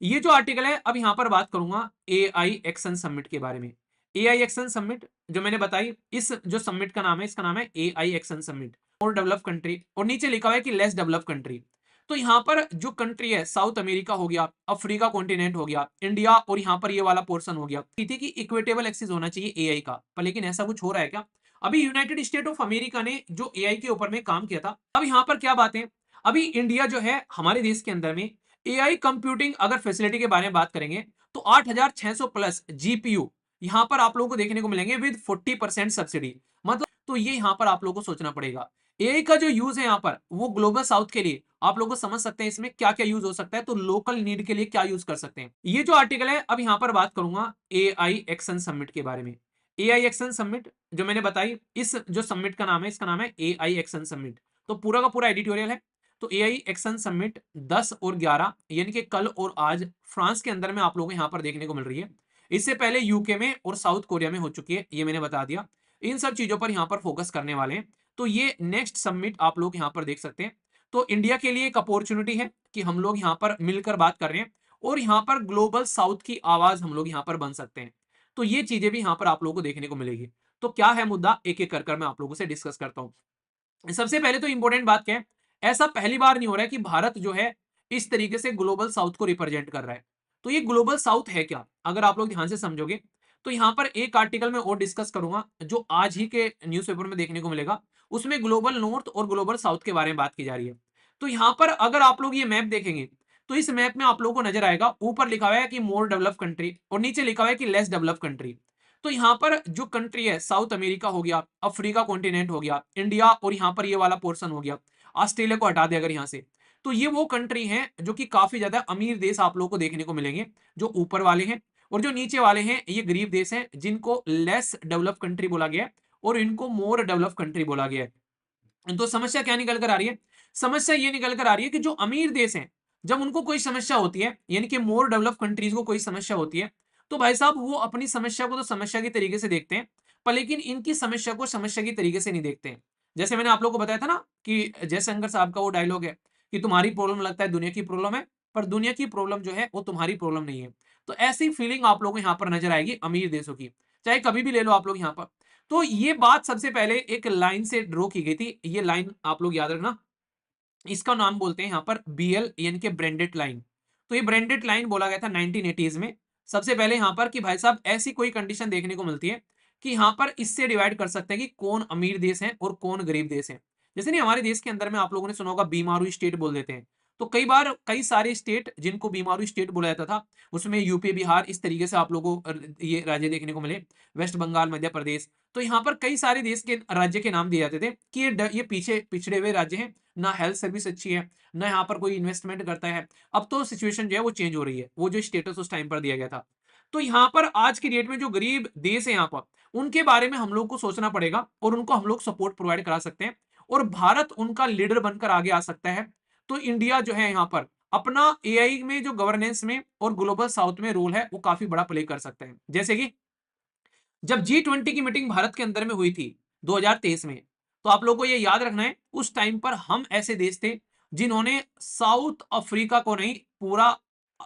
ये जो आर्टिकल है अब यहां पर बात करूंगा एआई एक्शन समिट के बारे में। एआई एक्शन समिट जो मैंने बताई, इस जो समिट का नाम है, इसका नाम है एआई एक्शन समिट। और डेवलप कंट्री, और नीचे लिखा हुआ है कि लेस डेवलप कंट्री। तो यहाँ पर जो कंट्री है, साउथ अमेरिका हो गया, अफ्रीका कॉन्टिनेंट हो गया, इंडिया, और यहाँ पर ये वाला पोर्शन हो गया। थी कि इक्विटेबल एक्सेस होना चाहिए एआई का, पर लेकिन ऐसा कुछ हो रहा है क्या? अभी यूनाइटेड स्टेट ऑफ अमेरिका ने जो एआई के ऊपर में काम किया था, अब यहाँ पर क्या बात है, अभी इंडिया जो है हमारे देश के अंदर में एआई कंप्यूटिंग अगर फैसिलिटी के बारे में बात करेंगे तो 8600 प्लस जीपीयू यहां पर आप लोगों को देखने को मिलेंगे विद 40% सब्सिडी। मतलब तो ये यहां पर आप लोगों को सोचना पड़ेगा। एआई का जो यूज है यहां पर वो ग्लोबल साउथ के लिए आप लोग को समझ सकते हैं इसमें क्या क्या यूज हो सकता है, तो लोकल नीड के लिए क्या यूज कर सकते हैं। ये जो आर्टिकल है अब यहां पर बात करूंगा एआई एक्शन समिट के बारे में। एआई एक्शन समिट जो मैंने बताई, इस जो समिट का नाम है, इसका नाम है एआई एक्शन समिट। तो पूरा का पूरा एडिटोरियल है। तो एआई एक्शन समिट 10 और 11 यानी कि कल और आज फ्रांस के अंदर में आप लोगों को यहां पर देखने को मिल रही है। इससे पहले यूके में और साउथ कोरिया में हो चुकी है, ये मैंने बता दिया। इन सब चीजों पर यहां पर फोकस करने वाले हैं। तो ये नेक्स्ट समिट आप लोग यहां पर देख सकते हैं। तो इंडिया के लिए एक अपॉर्चुनिटी है कि हम लोग यहां पर मिलकर बात कर रहे हैं और यहां पर ग्लोबल साउथ की आवाज हम लोग यहां पर बन सकते हैं। तो ये चीजें भी यहां पर आप लोगों को देखने को मिलेगी। तो क्या है मुद्दा, एक एक कर मैं आप लोगों से डिस्कस करता हूं। सबसे पहले तो इंपॉर्टेंट बात क्या है, ऐसा पहली बार नहीं हो रहा है कि भारत जो है इस तरीके से ग्लोबल साउथ को रिप्रेजेंट कर रहा है। तो ये ग्लोबल साउथ है क्या, अगर आप लोग ध्यान से समझोगे तो यहां पर एक आर्टिकल में और डिस्कस करूंगा जो आज ही के न्यूज़पेपर में देखने को मिलेगा। उसमें ग्लोबल नॉर्थ और ग्लोबल साउथ के बारे में बात की जा रही है। तो यहां पर अगर आप लोग ये मैप देखेंगे तो इस मैप में आप लोगों को नजर आएगा, ऊपर लिखा हुआ है कि मोर डेवलप कंट्री और नीचे लिखा हुआ है कि लेस डेवलप कंट्री। तो यहां पर जो कंट्री है, साउथ अमेरिका हो गया, अफ्रीका कॉन्टिनेंट हो गया, इंडिया, और यहां पर ये वाला पोर्शन हो गया, ऑस्ट्रेलिया को हटा दे अगर यहां से, तो ये वो कंट्री हैं जो कि काफी ज्यादा अमीर देश आप लोगों को देखने को मिलेंगे, जो ऊपर वाले हैं। और जो नीचे वाले हैं ये गरीब देश हैं जिनको लेस डेवलप कंट्री बोला गया है और इनको मोर डेवलप कंट्री बोला गया है। तो समस्या क्या निकल कर आ रही है? समस्या ये निकल कर आ रही है कि जो अमीर देश हैं, जब उनको कोई समस्या होती है, यानी कि मोर डेवलप कंट्रीज को कोई समस्या होती है, तो भाई साहब वो अपनी समस्या को तो समस्या के तरीके से देखते हैं, पर लेकिन इनकी समस्या को समस्या के तरीके से नहीं देखते हैं। जैसे मैंने आप लोगों को बताया था ना कि जयशंकर साहब का वो डायलॉग है कि तुम्हारी प्रॉब्लम लगता है दुनिया की प्रॉब्लम है, पर दुनिया की प्रॉब्लम जो है वो तुम्हारी प्रॉब्लम नहीं है। तो ऐसी फीलिंग आप लोगों को यहाँ पर नजर आएगी अमीर देशों की, चाहे कभी भी ले लो आप लोग यहाँ पर। तो ये बात सबसे पहले एक लाइन से ड्रॉ की गई थी, ये लाइन आप लोग याद रखना। इसका नाम बोलते हैं यहाँ पर बीएल यानी कि ब्रांडेड लाइन। तो ये ब्रांडेड लाइन बोला गया था 1980s में सबसे पहले यहाँ पर कि भाई साहब ऐसी कोई कंडीशन देखने को मिलती है कि यहाँ पर इससे डिवाइड कर सकते हैं कि कौन अमीर देश है और कौन गरीब देश है। जैसे नहीं हमारे देश के अंदर में आप लोगों ने सुना होगा बीमारू स्टेट बोल देते हैं। तो कई बार कई सारे स्टेट जिनको बीमारू स्टेट बोला जाता था, उसमें यूपी बिहार इस तरीके से आप लोगों को ये राज्य देखने को मिले, वेस्ट बंगाल मध्य प्रदेश। तो यहाँ पर कई सारे देश के राज्य के नाम दिए जाते थे कि ये पीछे पिछड़े हुए राज्य हैं, ना हेल्थ सर्विस अच्छी है, ना यहाँ पर कोई इन्वेस्टमेंट करता है। अब तो सिचुएशन जो है वो चेंज हो रही है, वो जो स्टेटस उस टाइम पर दिया गया था। तो यहाँ पर आज की डेट में जो गरीब देश है यहाँ पर, उनके बारे में हम लोग को सोचना पड़ेगा और उनको हम लोग सपोर्ट प्रोवाइड करा सकते हैं और भारत उनका लीडर बनकर आगे आ सकता है। तो इंडिया जो है यहाँ पर अपना एआई में जो गवर्नेंस में और ग्लोबल साउथ में रोल है वो काफी बड़ा प्ले कर सकते हैं। जैसे कि जब G20 की मीटिंग भारत के अंदर में हुई थी 2023 में, तो आप लोगों को ये याद रखना है उस टाइम पर हम ऐसे देश थे जिन्होंने साउथ अफ्रीका को नहीं, पूरा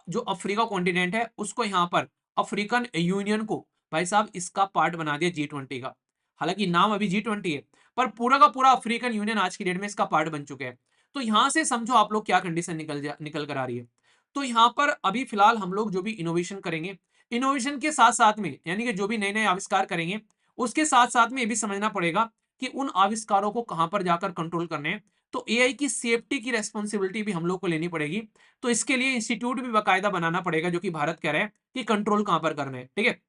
जो अफ्रीका कॉन्टिनेंट है उसको यहाँ पर अफ्रीकन यूनियन को भाई साहब इसका पार्ट बना दिया G20 का। हालांकि नाम अभी G20 है, पर पूरा का पूरा अफ्रीकन यूनियन आज की डेट में इसका पार्ट बन चुके हैं। तो यहां से समझो आप लोग क्या कंडीशन निकल कर आ रही है। तो यहाँ पर अभी फिलहाल हम लोग जो भी इनोवेशन करेंगे, इनोवेशन के साथ साथ में यानी कि जो भी नए नए आविष्कार करेंगे उसके साथ साथ में ये भी समझना पड़ेगा कि उन आविष्कारों को कहां पर जाकर कंट्रोल करने हैं। तो एआई की सेफ्टी की रेस्पॉन्सिबिलिटी भी हम लोग को लेनी पड़ेगी। तो इसके लिए इंस्टीट्यूट भी बाकायदा बनाना पड़ेगा जो कि भारत कह रहा है कि कंट्रोल कहां पर करना है। ठीक है,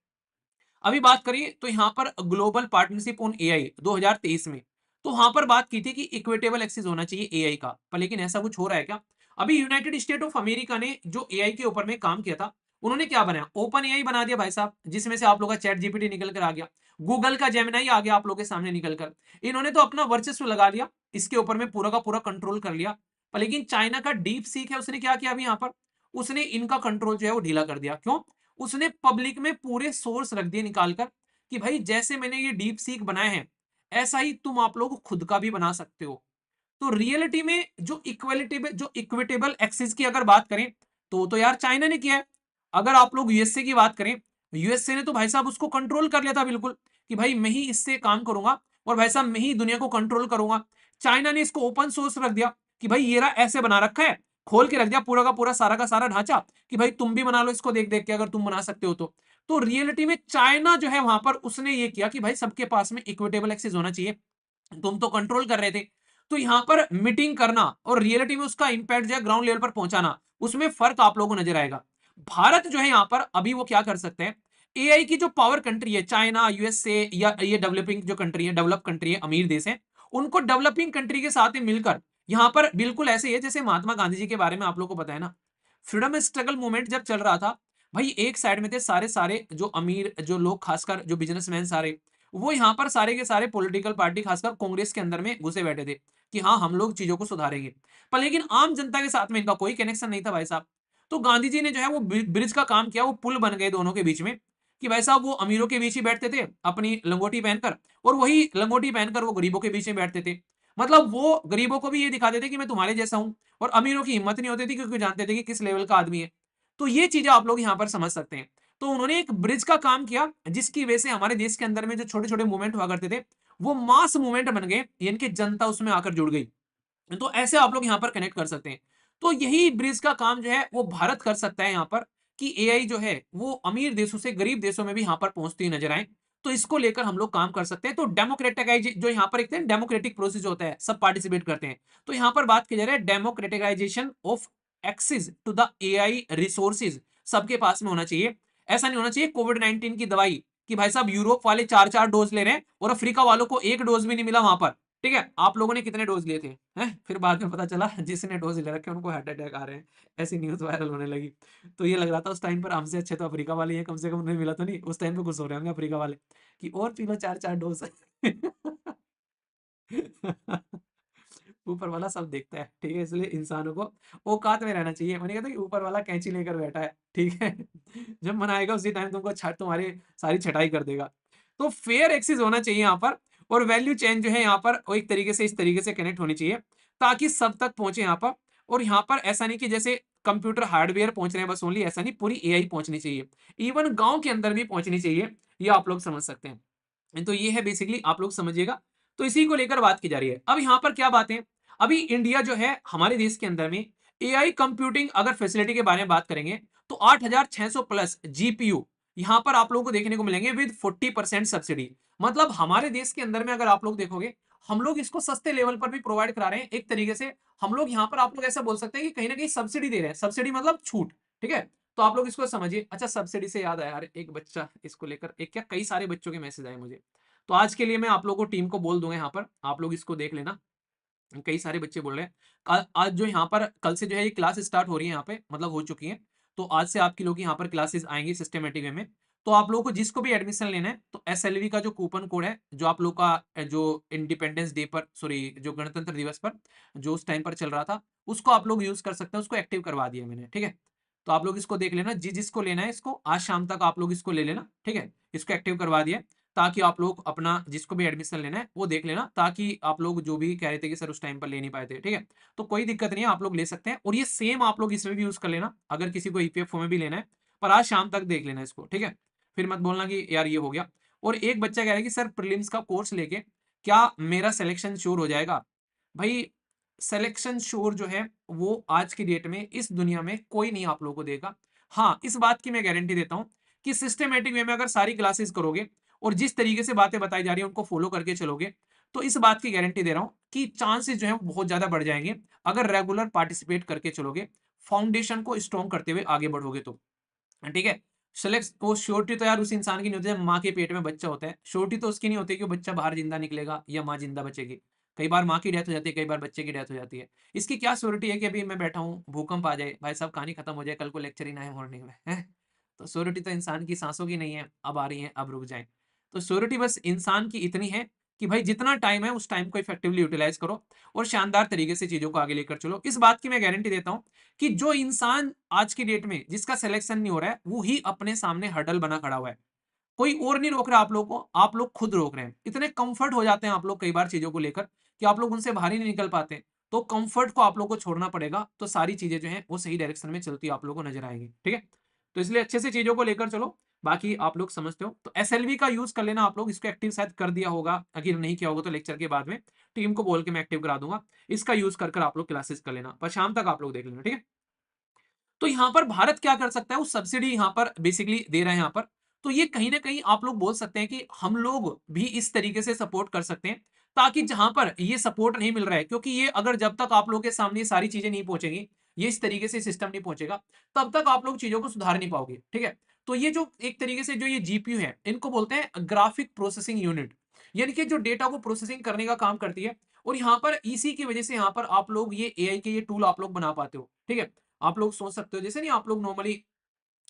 अभी बात करिए तो यहां पर ग्लोबल पार्टनरशिप ऑन एआई 2023 में, तो वहां पर बात की थी कि इक्विटेबल एक्सेस होना चाहिए एआई का, पर लेकिन ऐसा कुछ हो रहा है क्या? अभी यूनाइटेड स्टेट ऑफ अमेरिका ने जो एआई के ऊपर में काम किया था, उन्होंने क्या बनाया, ओपन एआई बना दिया भाई साहब, जिसमें से आप लोग का चैट जीपीटी निकल कर आ गया, गूगल का जेमिनाई आ गया आप लोग के सामने निकल कर। इन्होंने तो अपना वर्चस्व लगा लिया, इसके ऊपर में पूरा का पूरा कंट्रोल कर लिया। पर लेकिन चाइना का डीप सीक है, उसने क्या किया अभी यहाँ पर, उसने इनका कंट्रोल जो है वो ढीला कर दिया। क्यों? उसने पब्लिक में पूरे सोर्स रख दिए निकालकर कि भाई जैसे मैंने ये डीप सीक बनाए हैं ऐसा ही तुम आप लोग खुद का भी बना सकते हो। तो रियलिटी में जो इक्विटेबल एक्सेस की अगर बात करें तो यार चाइना ने किया है। अगर आप लोग यूएसए की बात करें, यूएसए ने तो भाई साहब उसको कंट्रोल कर लिया था बिल्कुल, कि भाई मैं ही इससे काम करूंगा और भाई साहब मैं ही दुनिया को कंट्रोल करूंगा। चाइना ने इसको ओपन सोर्स रख दिया कि भाई ये रहा, ऐसे बना रखा है, खोल के रख दिया पूरा का सारा ढांचा कि भाई तुम भी बना लो इसको देख देख के, अगर तुम बना सकते हो तो रियलिटी में चाइना जो है वहां पर उसने ये किया कि भाई सबके पास में इक्विटेबल एक्सेस होना चाहिए। तुम तो कंट्रोल कर रहे थे, तो यहां पर मीटिंग करना और रियलिटी में उसका इंपैक्ट जो है ग्राउंड लेवल पर पहुंचाना, उसमें फर्क आप लोगों को नजर आएगा। भारत जो है यहां पर अभी वो क्या कर सकते हैं, एआई की जो पावर कंट्री है चाइना, यूएसए या ये डेवलपिंग जो कंट्री है, डेवलप कंट्री है, अमीर देश है, उनको डेवलपिंग कंट्री के साथ मिलकर यहां पर बिल्कुल ऐसे ही है जैसे महात्मा गांधी जी के बारे में आप लोग को पता है ना, फ्रीडम स्ट्रगल मूवमेंट जब चल रहा था, भाई एक साइड में थे सारे सारे जो अमीर जो लोग, खासकर जो बिजनेसमैन सारे, वो यहाँ पर सारे के सारे पॉलिटिकल पार्टी खासकर कांग्रेस के अंदर में घुसे बैठे थे कि हाँ हम लोग चीजों को सुधारेंगे, पर लेकिन आम जनता के साथ में इनका कोई कनेक्शन नहीं था भाई साहब। तो गांधी जी ने जो है वो ब्रिज का काम किया, वो पुल बन गए दोनों के बीच में, कि भाई साहब वो अमीरों के बीच ही बैठते थे अपनी लंगोटी पहनकर, और वही लंगोटी पहनकर वो गरीबों के बीच में बैठते थे। मतलब वो गरीबों को भी ये दिखाते थे कि मैं तुम्हारे जैसा हूं, और अमीरों की हिम्मत नहीं होती थी क्योंकि जानते थे कि किस लेवल का आदमी है। तो ये चीजें आप लोग यहाँ पर समझ सकते हैं। तो उन्होंने एक ब्रिज का काम किया जिसकी वजह से हमारे देश के अंदर में जो छोटे छोटे मूवमेंट हुआ करते थे वो मास मूवमेंट बन गए, यानी कि जनता उसमें आकर जुड़ गई। तो ऐसे आप लोग यहाँ पर कनेक्ट कर सकते हैं। तो यही ब्रिज का काम जो है वो भारत कर सकता है यहाँ पर, कि एआई जो है वो अमीर देशों से गरीब देशों में भी यहाँ पर पहुंचती हुई नजर आए। तो इसको लेकर हम लोग काम कर सकते हैं। तो डेमोक्रेटिकाइज जो यहाँ पर एक डेमोक्रेटिक प्रोसेस होता है, सब पार्टिसिपेट करते हैं। तो यहाँ पर बात की जा रही है democratisation of access to the AI resources, सबके पास में होना चाहिए। ऐसा नहीं होना चाहिए कोविड-19 की दवाई कि भाई साहब यूरोप वाले 4-4 डोज ले रहे हैं और अफ्रीका वालों को 1 डोज भी नहीं मिला वहां पर। ठीक है, आप लोगों ने कितने डोज लिए थे हैं? फिर बाद में पता चला जिसने डोज ले रखे उनको हार्ट अटैक आ रहे हैं, ऐसी न्यूज वायरल होने लगी। तो ये लग रहा था उस टाइम पर हमसे अच्छे तो अफ्रीका वाले हैं, कम से कम उन्हें मिला तो नहीं। उस टाइम पे खुश हो रहे होंगे अफ्रीका वाले कि और पी लो 4-4 डोज। ऊपर वाला सब देखता है, ठीक है, इसलिए इंसानों को औकात में रहना चाहिए। मैंने कहता कि ऊपर वाला कैंची लेकर बैठा है, ठीक है। जब मनाएगा उसी टाइम तुमको तुम्हारी सारी छटाई कर देगा। तो फेयर एक्सेस होना चाहिए यहाँ पर, और वैल्यू चेन जो है यहाँ पर वो एक तरीके से इस तरीके से कनेक्ट होनी चाहिए ताकि सब तक पहुंचे यहाँ पर। और यहाँ पर ऐसा नहीं कि जैसे कंप्यूटर हार्डवेयर पहुंच रहे हैं बस ओनली, ऐसा नहीं, पूरी एआई पहुंचनी चाहिए, इवन गांव के अंदर भी पहुंचनी चाहिए। ये आप लोग समझ सकते हैं। तो ये है बेसिकली, आप लोग समझिएगा। तो इसी को लेकर बात की जा रही है। अब यहाँ पर क्या बात है, अभी इंडिया जो है हमारे देश के अंदर में एआई कंप्यूटिंग अगर फैसिलिटी के बारे में बात करेंगे तो 8600 प्लस जीपीयू यहां पर आप लोगों को देखने को मिलेंगे विद 40% सब्सिडी। मतलब हमारे देश के अंदर में अगर आप लोग देखोगे, हम लोग इसको सस्ते लेवल पर भी प्रोवाइड करा रहे हैं एक तरीके से। हम लोग यहाँ पर आप लोग ऐसा बोल सकते हैं कि कहीं ना कहीं सब्सिडी दे रहे हैं, सब्सिडी मतलब छूट। ठीक है, तो आप लोग इसको समझिए। अच्छा, सब्सिडी से याद आया यार, एक बच्चा इसको लेकर, एक क्या कई सारे बच्चों के मैसेज आए मुझे, तो आज के लिए मैं आप लोगों को टीम को बोल दूंगा, यहाँ पर आप लोग इसको देख लेना। कई सारे बच्चे बोल रहे हैं आज जो यहाँ पर कल से जो है ये क्लास स्टार्ट हो रही है, यहाँ पे मतलब हो चुकी है। तो आज से आपकी लोग यहाँ पर क्लासेस आएंगी सिस्टमेटिक वे में। तो आप लोगों को जिसको भी एडमिशन लेना है तो एसएलवी का जो कूपन कोड है, जो आप लोग का जो इंडिपेंडेंस डे पर, सॉरी जो गणतंत्र दिवस पर जो उस टाइम पर चल रहा था, उसको आप लोग यूज कर सकते हैं। उसको एक्टिव करवा दिया मैंने, ठीक है। तो आप लोग इसको देख लेना, जिसको लेना है इसको आज शाम तक आप लोग इसको ले लेना, ठीक है। इसको एक्टिव करवा दिया ताकि आप लोग अपना जिसको भी एडमिशन लेना है वो देख लेना, ताकि आप लोग जो भी कह रहे थे कि सर उस टाइम पर ले नहीं पाए थे, ठीक है, तो कोई दिक्कत नहीं है, आप लोग ले सकते हैं। और ये सेम आप लोग इसमें भी यूज कर लेना अगर किसी को ईपीएफओ में भी लेना है, पर आज शाम तक देख लेना इसको, ठीक है। फिर मत बोलना कि यार ये हो गया। और एक बच्चा कह रहा है कि सर प्रीलिम्स का कोर्स लेके क्या मेरा सिलेक्शन श्योर हो जाएगा? भाई सिलेक्शन श्योर जो है वो आज की डेट में इस दुनिया में कोई नहीं आप लोगों को देगा। हाँ, इस बात की मैं गारंटी देता हूं कि सिस्टमेटिक वे में अगर सारी क्लासेस करोगे और जिस तरीके से बातें बताई जा रही है उनको फॉलो करके चलोगे, तो इस बात की गारंटी दे रहा हूं कि चांसेस जो है वो बहुत ज्यादा बढ़ जाएंगे अगर रेगुलर पार्टिसिपेट करके चलोगे, फाउंडेशन को स्ट्रॉन्ग करते हुए आगे बढ़ोगे तो, ठीक है। सेलेक्ट को श्योरिटी तो यार उस इंसान की नहीं होती जब माँ के पेट में बच्चा होता है। श्योरिटी तो उसकी नहीं होती कि बच्चा बाहर जिंदा निकलेगा या माँ जिंदा बचेगी। कई बार माँ की डेथ हो जाती है, कई बार बच्चे की डेथ हो जाती है। इसकी क्या श्योरिटी है कि अभी मैं बैठा हूँ भूकंप आ जाए, भाई साहब कहानी खत्म हो जाए, कल को लेक्चर ही ना है मॉर्निंग में है। तो श्योरिटी तो इंसान की सांसों की नहीं है, अब आ रही है अब रुक जाए। तो श्योरिटी बस इंसान की इतनी है कि भाई जितना टाइम है उस टाइम को इफेक्टिवली यूटिलाइज करो और शानदार तरीके से चीजों को आगे लेकर चलो। इस बात की मैं गारंटी देता हूं कि जो इंसान आज की डेट में जिसका सिलेक्शन नहीं हो रहा है वो ही अपने सामने हर्डल बना खड़ा हुआ है। कोई और नहीं रोक रहा आप लोग को, आप लोग खुद रोक रहे हैं। इतने कंफर्ट हो जाते हैं आप लोग कई बार चीजों को लेकर कि आप लोग उनसे बाहर ही नहीं निकल पाते। तो कंफर्ट को आप लोग को छोड़ना पड़ेगा, तो सारी चीजें जो है वो सही डायरेक्शन में चलती आप लोग को नजर आएगी। ठीक है, तो इसलिए अच्छे से चीजों को लेकर चलो, बाकी आप लोग समझते हो। तो एसएलवी का यूज कर लेना आप लोग, इसको एक्टिव शायद कर दिया होगा, अगर नहीं किया होगा तो लेक्चर के बाद में टीम को बोल के मैं एक्टिव करा दूंगा। इसका यूज कर आप लोग क्लासेस कर लेना, पर शाम तक आप लोग देख लेना। ठीक है, तो यहां पर भारत क्या कर सकता है, वो सब्सिडी यहां पर बेसिकली दे रहे हैं यहां पर। तो ये कहीं ना कहीं आप लोग बोल सकते हैं कि हम लोग भी इस तरीके से सपोर्ट कर सकते हैं, ताकि जहां पर ये सपोर्ट नहीं मिल रहा है, क्योंकि ये अगर जब तक आप लोग के सामने ये सारी चीजें नहीं पहुंचेगी, ये इस तरीके से सिस्टम नहीं पहुंचेगा, तब तक आप लोग चीजों को सुधार नहीं पाओगे। ठीक है, तो ये जो एक तरीके से जो ये जीपीयू है, इनको बोलते हैं ग्राफिक प्रोसेसिंग यूनिट, यानी कि जो डेटा को प्रोसेसिंग करने का काम करती है। और यहाँ पर इसी की वजह से यहाँ पर आप लोग ये एआई के ये टूल आप लोग बना पाते हो। ठीक है, आप लोग सोच सकते हो, जैसे नहीं आप लोग नॉर्मली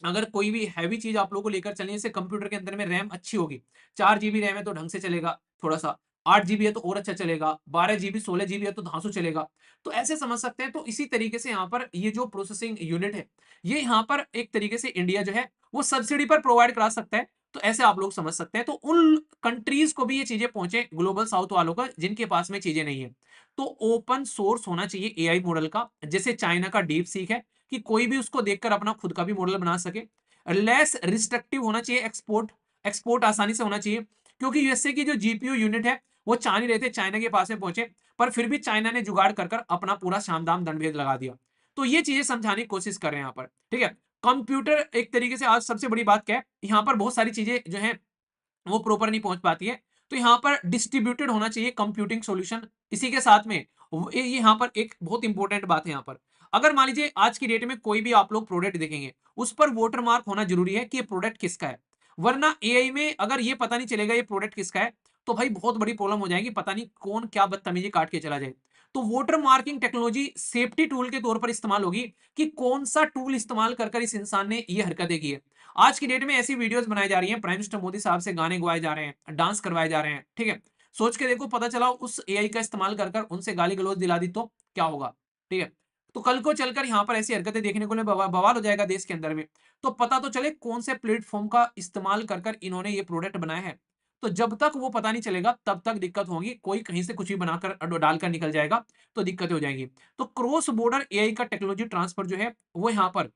अगर कोई भी हैवी चीज आप लोगों को लेकर चलें, जैसे कंप्यूटर के अंदर में रैम अच्छी होगी, 4 जीबी रैम है तो ढंग से चलेगा, थोड़ा सा 8 जीबी है तो और अच्छा चलेगा, 12 जीबी 16 जीबी है तो धांसू चलेगा। तो ऐसे समझ सकते हैं। तो इसी तरीके से यहाँ पर ये जो प्रोसेसिंग यूनिट है, ये यहाँ पर एक तरीके से इंडिया जो है वो सब्सिडी पर प्रोवाइड करा सकता है। तो ऐसे आप लोग समझ सकते हैं, तो उन कंट्रीज को भी ये चीजें पहुंचे, ग्लोबल साउथ वालों का, जिनके पास में चीजें नहीं है। तो ओपन सोर्स होना चाहिए एआई मॉडल का, जैसे चाइना का डीप सीक है, कि कोई भी उसको देखकर अपना खुद का भी मॉडल बना सके। लेस रिस्ट्रिक्टिव होना चाहिए, एक्सपोर्ट एक्सपोर्ट आसानी से होना चाहिए, क्योंकि यूएसए की जो जीपीयू यूनिट है वो चाह नहीं रहे थे चाइना के पास में पहुंचे, पर फिर भी चाइना ने जुगाड़ कर अपना पूरा शानदार दंडभेद लगा दिया। तो ये चीजें समझाने की कोशिश कर रहे हैं यहाँ पर। ठीक है, कंप्यूटर एक तरीके से आज सबसे बड़ी बात क्या है, यहाँ पर बहुत सारी चीजें जो है वो प्रॉपर नहीं पहुंच पाती है। तो यहाँ पर डिस्ट्रीब्यूटेड होना चाहिए कंप्यूटिंग सॉल्यूशन। इसी के साथ में ये यहाँ पर एक बहुत इंपॉर्टेंट बात है यहाँ पर, अगर मान लीजिए आज की डेट में कोई भी आप लोग प्रोडक्ट देखेंगे, उस पर वोटर मार्क होना जरूरी है कि ये प्रोडक्ट किसका है। वरना एआई में अगर ये पता नहीं चलेगा ये प्रोडक्ट किसका है, तो भाई बहुत बड़ी प्रॉब्लम हो जाएगी, पता नहीं कौन क्या बदतमीजी काट के चला जाए। तो voter marking technology safety tool के तौर पर इस्तेमाल होगी, कि कौन सा टूल इस्तेमाल कर इस इंसान ने ये हरकतें की है। आज की डेट में ऐसी वीडियोस बनाई जा रही हैं, प्राइम मिनिस्टर मोदी साहब से गाने गवाए जा रहे हैं, डांस करवाए जा रहे हैं। ठीक है, सोच के देखो, पता चला उस एआई का इस्तेमाल कर उनसे गाली गलौज दिला दी तो क्या होगा। ठीक है, तो कल को चलकर यहाँ पर ऐसी हरकतें देखने को बवाल हो जाएगा देश के अंदर में। तो पता तो चले कौन से प्लेटफॉर्म का इस्तेमाल कर इन्होंने ये प्रोडक्ट बनाया है। तो जब तक वो पता नहीं चलेगा तब तक दिक्कत होगी, कोई कहीं से कुछ भी बनाकर डालकर निकल जाएगा, तो दिक्कतें हो जाएंगी। तो क्रॉस बॉर्डर एआई का टेक्नोलॉजी ट्रांसफर जो है वो यहाँ पर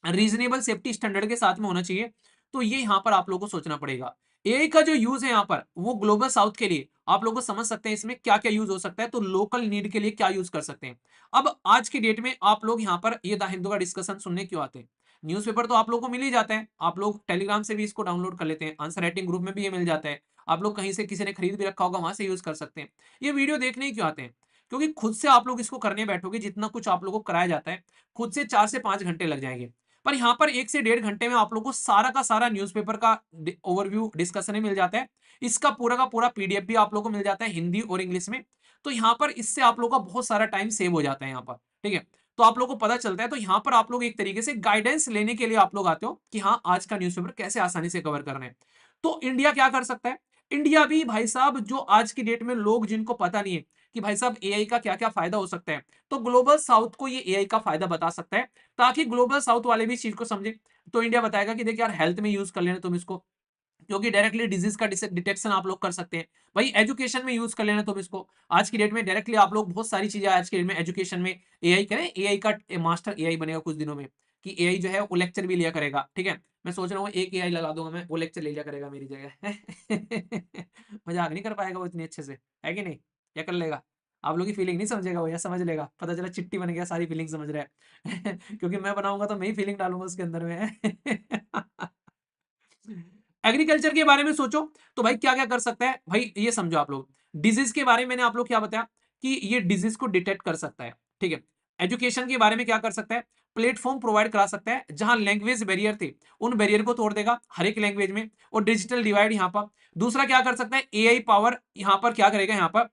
रीजनेबल सेफ्टी स्टैंडर्ड के साथ में होना चाहिए। तो ये यहां पर आप लोगों को सोचना पड़ेगा। एआई का जो यूज है यहाँ पर वो ग्लोबल साउथ के लिए, आप लोगों को समझ सकते हैं इसमें क्या क्या यूज हो सकता है, तो लोकल नीड के लिए क्या यूज कर सकते हैं। अब आज की डेट में आप लोग यहाँ पर ये द हिंदू का डिस्कशन सुनने क्यों आते हैं, न्यूज़पेपर तो आप लोगों को मिल ही जाता है, आप लोग टेलीग्राम से भी इसको डाउनलोड कर लेते हैं, आंसर राइटिंग ग्रुप में भी ये मिल जाता है, आप लोग कहीं से किसी ने खरीद भी रखा होगा वहां से यूज कर सकते हैं। ये वीडियो देखने ही क्यों आते हैं, क्योंकि खुद से आप लोग इसको करने बैठोगे, जितना कुछ आप लोगों को कराया जाता है खुद से 4 से 5 घंटे लग जाएंगे। पर यहाँ पर 1 से 1.5 घंटे में आप लोगों को सारा का सारा न्यूज़पेपर का ओवरव्यू डिस्कशन मिल जाता है। इसका पूरा का पूरा पीडीएफ भी आप लोगों को मिल जाता है हिंदी और इंग्लिश में। तो यहाँ पर इससे आप लोगों का बहुत सारा टाइम सेव हो जाता है यहाँ पर। ठीक है, तो आप लोगों को पता चलता है। तो यहाँ पर आप लोग एक तरीके से गाइडेंस लेने के लिए आप लोग आते हो कि हाँ आज का न्यूज़पेपर कैसे आसानी से कवर करना है। तो इंडिया क्या कर सकता है, इंडिया भी भाई साहब, जो आज की डेट में लोग जिनको पता नहीं है कि भाई साहब एआई का क्या क्या फायदा हो सकता है, तो ग्लोबल साउथ को ये एआई का फायदा बता सकता है, ताकि ग्लोबल साउथ वाले भी इस चीज को समझे। तो इंडिया बताएगा कि देख यार हेल्थ में यूज कर लेना तुम इसको, क्योंकि डायरेक्टली डिजीज का डिटेक्शन आप लोग कर सकते हैं। भाई एजुकेशन में यूज कर लेना तुम इसको, आज की डेट में डायरेक्टली आप लोग बहुत सारी चीजें आज की डेट में एजुकेशन में एआई करें, एआई का मास्टर एआई बनेगा कुछ दिनों में, कि एआई जो है वो लेक्चर भी लिया करेगा। ठीक है, मैं सोच रहा हूँ एक एआई लगा दूंगा मैं, वो लेक्चर ले लिया करेगा मेरी जगह। मजाक नहीं कर पाएगा वो इतनी अच्छे से, है कि नहीं, या कर लेगा, आप लोग की फीलिंग नहीं समझेगा वो, या समझ लेगा, पता चला चिट्टी बन गया सारी फीलिंग समझ रहा है। क्योंकि मैं बनाऊंगा तो मैं ही फीलिंग डालूंगा उसके अंदर में। एग्रीकल्चर के बारे में सोचो, तो भाई क्या क्या कर सकता है, भाई ये समझो आप लोग, डिजीज के बारे में मैंने आप लोग क्या बताया कि ये डिजीज को डिटेक्ट कर सकता है। ठीक है, एजुकेशन के बारे में क्या कर सकता है, प्लेटफॉर्म प्रोवाइड करा सकता है, जहां लैंग्वेज बैरियर थे उन बैरियर को तोड़ देगा हर एक लैंग्वेज में, और डिजिटल डिवाइड यहाँ पर। दूसरा क्या कर सकता है, एआई पावर यहाँ पर क्या करेगा, यहाँ पर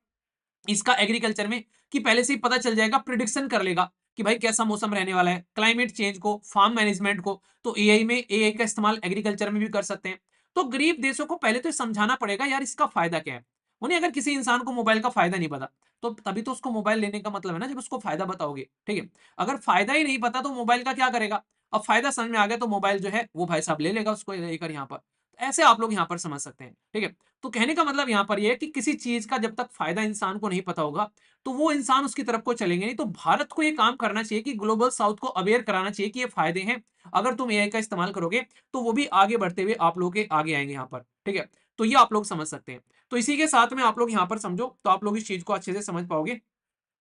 इसका एग्रीकल्चर में, कि पहले से ही पता चल जाएगा, प्रिडिक्शन कर लेगा कि भाई कैसा मौसम रहने वाला है, क्लाइमेट चेंज को, फार्म मैनेजमेंट को। तो एआई में एआई का इस्तेमाल एग्रीकल्चर में भी कर सकते हैं। तो गरीब देशों को पहले तो समझाना पड़ेगा यार इसका फायदा क्या है। उन्हें अगर किसी इंसान को मोबाइल का फायदा नहीं पता, तो तभी तो उसको मोबाइल लेने का मतलब है ना, जब उसको फायदा बताओगे। ठीक है, अगर फायदा ही नहीं पता तो मोबाइल का क्या करेगा। अब फायदा समझ में आ गया तो मोबाइल जो है वो भाई साहब ले लेगा उसको लेकर यहाँ पर। ऐसे आप लोग यहाँ पर समझ सकते हैं, ठीक है। तो कहने का मतलब यहाँ पर ये है कि किसी चीज का जब तक फायदा इंसान को नहीं पता होगा तो वो इंसान उसकी तरफ को चलेंगे नहीं। तो भारत को ये काम करना चाहिए कि ग्लोबल साउथ को अवेयर कराना चाहिए कि ये फायदे हैं, अगर तुम एआई का इस्तेमाल करोगे तो वो भी आगे बढ़ते हुए आप लोगों के आगे आएंगे यहाँ पर, ठीक है। तो ये आप लोग समझ सकते हैं। तो इसी के साथ में आप लोग यहाँ पर समझो तो आप लोग इस चीज को अच्छे से समझ पाओगे।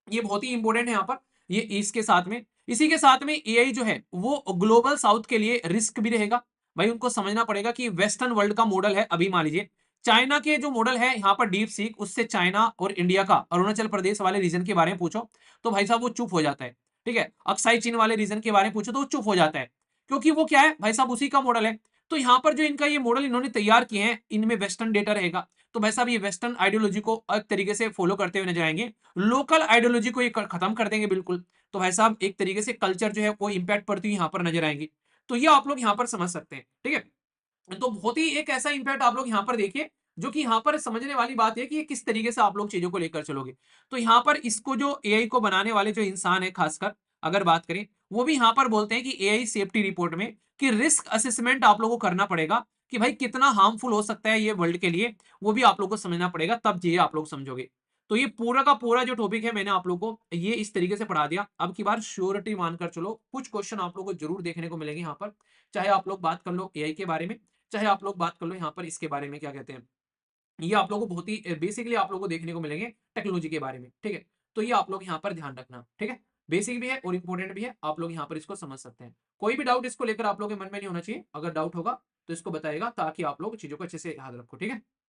ये बहुत ही इंपॉर्टेंट है यहाँ पर। ये इसके साथ में, इसी के साथ में एआई जो है वो ग्लोबल साउथ के लिए रिस्क भी रहेगा। भाई उनको समझना पड़ेगा कि वेस्टर्न वर्ल्ड का मॉडल है, अभी मान लीजिए चाइना के जो मॉडल है यहाँ पर डीप सीक, उससे चाइना और इंडिया का अरुणाचल प्रदेश वाले रीजन के बारे में पूछो तो भाई साहब वो चुप हो जाता है, ठीक है। अक्साई चीन वाले रीजन के बारे में पूछो तो वो चुप हो जाता है, क्योंकि वो क्या है भाई साहब उसी का मॉडल है। तो यहाँ पर जो इनका ये मॉडल इन्होंने तैयार किए हैं इनमें वेस्टर्न डेटा रहेगा। तो भाई साहब ये वेस्टर्न आइडियोलॉजी को एक तरीके से फॉलो करते हुए नजर आएंगे, लोकल आइडियोलॉजी को ये खत्म कर देंगे बिल्कुल। तो भाई साहब एक तरीके से कल्चर जो है वो इंपैक्ट पड़ती हुई यहाँ पर नजर आएंगी। तो ये आप लोग यहाँ पर समझ सकते हैं, ठीक है। तो बहुत ही एक ऐसा इंपैक्ट आप लोग यहाँ पर देखिए जो कि यहाँ पर समझने वाली बात है कि ये किस तरीके से आप लोग चीजों को लेकर चलोगे। तो यहाँ पर इसको जो एआई को बनाने वाले जो इंसान है खासकर अगर बात करें, वो भी यहाँ पर बोलते हैं कि एआई सेफ्टी रिपोर्ट में कि रिस्क असेसमेंट आप लोगों को करना पड़ेगा कि भाई कितना हार्मफुल हो सकता है ये वर्ल्ड के लिए, वो भी आप लोग को समझना पड़ेगा, तब ये आप लोग समझोगे। तो ये पूरा का पूरा जो टॉपिक है मैंने आप लोग को ये इस तरीके से पढ़ा दिया। अब की बार श्योरिटी मानकर चलो, कुछ क्वेश्चन आप लोग को जरूर देखने को मिलेंगे यहाँ पर, चाहे आप लोग बात कर लो एआई के बारे में, चाहे आप लोग बात कर लो यहाँ पर इसके बारे में क्या कहते हैं, ये आप लोगों को बहुत ही बेसिकली आप लोगों को देखने को मिलेंगे टेक्नोलॉजी के बारे में, ठीक है। तो ये आप लोग यहाँ पर ध्यान रखना, ठीक है। बेसिक भी है और इंपॉर्टेंट भी है, आप लोग यहाँ पर इसको समझ सकते हैं। कोई भी डाउट इसको लेकर आप लोगों के मन में नहीं होना चाहिए, अगर डाउट होगा तो इसको बताइएगा ताकि आप लोग चीजों को अच्छे से याद रखो, ठीक है।